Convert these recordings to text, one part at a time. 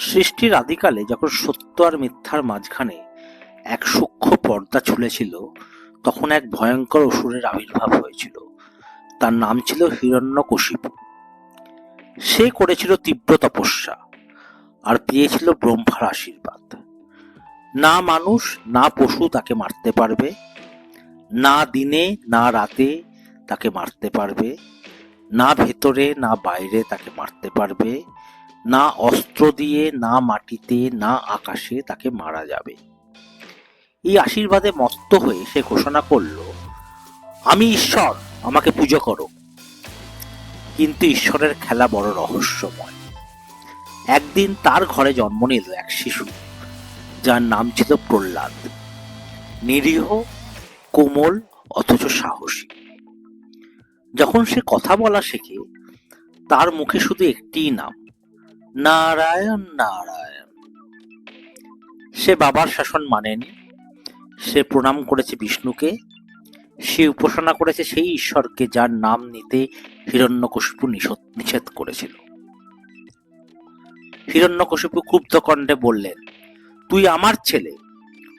সৃষ্টির আদিকালে যখন সত্য আর মিথ্যার মাঝখানে এক সূক্ষ্ম পর্দা ঝুলেছিল, তখন এক ভয়ঙ্কর অসুরের আবির্ভাব হয়েছিল। তার নাম ছিল হিরণ্যকশিপু। সে করেছিল তীব্র তপস্যা আর পেয়েছিল ব্রহ্মার আশীর্বাদ। না মানুষ না পশু তাকে মারতে পারবে, না দিনে না রাতে তাকে মারতে পারবে, না ভেতরে না বাইরে তাকে মারতে পারবে, না অস্ত্র দিয়ে না মাটিতে না আকাশে তাকে মারা যাবে। এই আশীর্বাদে মত্ত হয়ে সে ঘোষণা করল, আমি ঈশ্বর, আমাকে পুজো করো। কিন্তু ঈশ্বরের খেলা বড় রহস্যময়। একদিন তার ঘরে জন্ম নিল এক শিশু, যার নাম ছিল প্রহ্লাদ। নিরীহ, কোমল, অথচ সাহসী। যখন সে কথা বলা শেখে, তার মুখে শুধু একটিই নাম, নারায়ণ নারায়ণ। সে বাবার শাসন মানেনি। সে প্রণাম করেছে বিষ্ণুকে। সে উপাসনা করেছে সেই ঈশ্বরকে যার নাম নিতে হিরণ্যকশিপু নিষেধ করেছিল। হিরণ্যকশিপু ক্ষুব্ধ কণ্ঠে বললেন, তুই আমার ছেলে,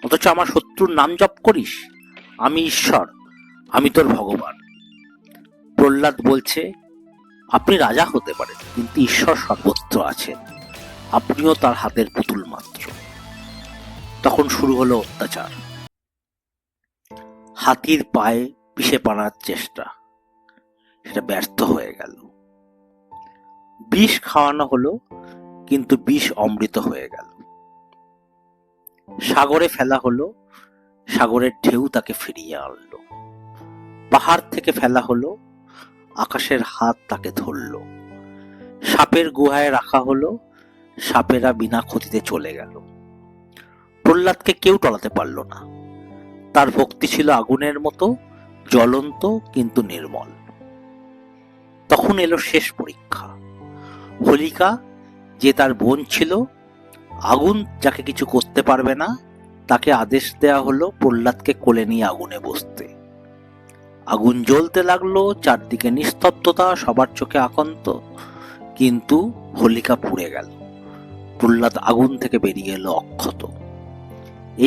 অথচ আমার শত্রুর নাম জপ করিস? আমি ঈশ্বর, আমি তোর ভগবান। প্রহ্লাদ বলছে, আপনি রাজা হতে পারেন, কিন্তু ঈশ্বর সর্বত্র আছেন। আপনিও তার হাতের পুতুল মাত্র। তখন শুরু হলো অত্যাচার। হাতির পায়ে পিষে পানার চেষ্টা, সেটা ব্যর্থ হয়ে গেল। বিষ খাওয়ানো হলো, কিন্তু বিষ অমৃত হয়ে গেল। সাগরে ফেলা হলো, সাগরের ঢেউ তাকে ফিরিয়ে আনলো। পাহাড় থেকে ফেলা হলো, আকাশের হাত তাকে ধরল। সাপের গুহায় রাখা হলো, সাপেরা বিনা ক্ষতিতে চলে গেল। প্রহ্লাদকে কেউ টলাতে পারল না। তার ভক্তি ছিল আগুনের মতো জ্বলন্ত, কিন্তু নির্মল। তখন এলো শেষ পরীক্ষা। হোলিকা, যে তার বোন ছিল, আগুন যাকে কিছু করতে পারবে না, তাকে আদেশ দেয়া হলো প্রহ্লাদকে কোলে নিয়ে আগুনে বসতে। আগুন জ্বলতে লাগলো, চারদিকে নিস্তব্ধতা, সবার চোখে আকন্ত। কিন্তু হোলিকা পুড়ে গেল। প্রহ্লাদ আগুন থেকে বেরিয়ে এলো অক্ষত।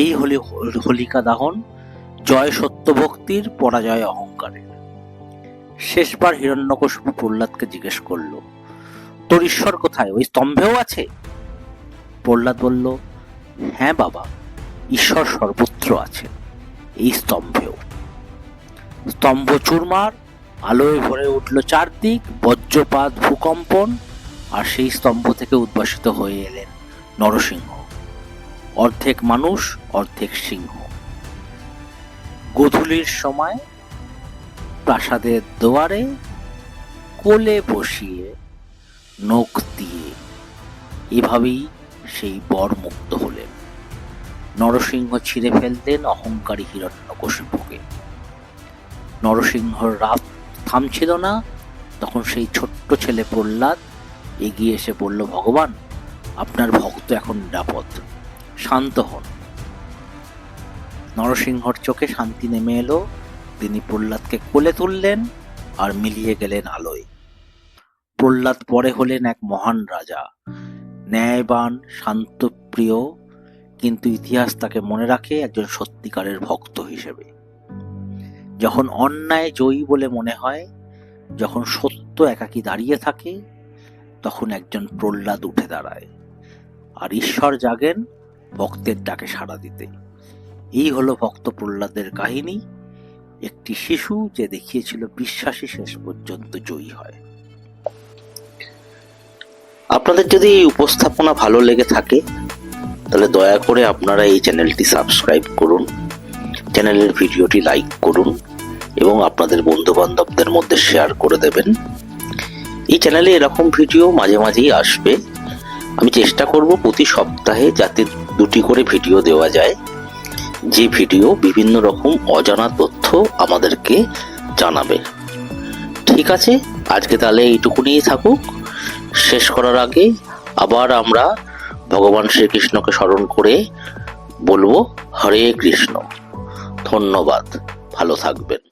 এই হলো হোলিকা দাহন, জয় সত্য ভক্তির, পরাজয় অহংকারের। শেষবার হিরণ্যকশিপু প্রহ্লাদকে জিজ্ঞেস করলো, তোর ঈশ্বর কোথায়? ওই স্তম্ভেও আছে? প্রহ্লাদ বলল, হ্যাঁ বাবা, ঈশ্বর সর্বত্র আছে, এই স্তম্ভেও। স্তম্ভ চুরমার, আলোয় ভরে উঠল চারদিক, বজ্রপাত, ভূকম্পন, আর সেই স্তম্ভ থেকে উদ্ভাসিত হয়ে এলেন নরসিংহ, অর্ধেক মানুষ অর্ধেক সিংহ। গোধূলির সময় প্রাসাদের দুয়ারে কোলে বসিয়ে নখ দিয়ে এভাবেই সেই বর মুক্ত হলেন। নরসিংহ ছিঁড়ে ফেললেন অহংকারী হিরণ্যকশিপুকে। নরসিংহর রাত থামছিল না। তখন সেই ছোট্ট ছেলে প্রহ্লাদ এগিয়ে এসে বলল, ভগবান, আপনার ভক্ত এখন নিরাপদ, শান্ত হন। নরসিংহর চোখে শান্তি নেমে এলো। তিনি প্রহ্লাদকে কোলে তুললেন আর মিলিয়ে গেলেন আলোয়। প্রহ্লাদ পরে হলেন এক মহান রাজা, ন্যায়বান, শান্তপ্রিয়, কিন্তু ইতিহাস তাকে মনে রাখে একজন সত্যিকারের ভক্ত হিসেবে। যখন অন্যায় জয়ী বলে মনে হয়, যখন সত্য একাকী দাঁড়িয়ে থাকে, তখন একজন প্রহ্লাদ উঠে দাঁড়ায়, আর ঈশ্বর জাগেন ভক্তের ডাকে সাড়া দিতে। এই হলো ভক্ত প্রহ্লাদের কাহিনী, একটি শিশু যে দেখিয়েছিল বিশ্বাসী শেষ পর্যন্ত জয়ী হয়। আপনাদের যদি এই উপস্থাপনা ভালো লেগে থাকে, তাহলে দয়া করে আপনারা এই চ্যানেলটি সাবস্ক্রাইব করুন, চ্যানেলের ভিডিওটি লাইক করুন এবং আপনাদের বন্ধু বান্ধবদের মধ্যে শেয়ার করে দেবেন। এই চ্যানেলে এরকম ভিডিও মাঝে মাঝেই আসবে। আমি চেষ্টা করব প্রতি সপ্তাহে যাতে 2টি করে ভিডিও দেওয়া যায়, যে ভিডিও বিভিন্ন রকম অজানা তথ্য আমাদেরকে জানাবে। ঠিক আছে, আজকে তাহলে এইটুকুনিই থাকুক। শেষ করার আগে আবার আমরা ভগবান শ্রীকৃষ্ণকে স্মরণ করে বলবো, হরে কৃষ্ণ। ধন্যবাদ, ভালো থাকবেন।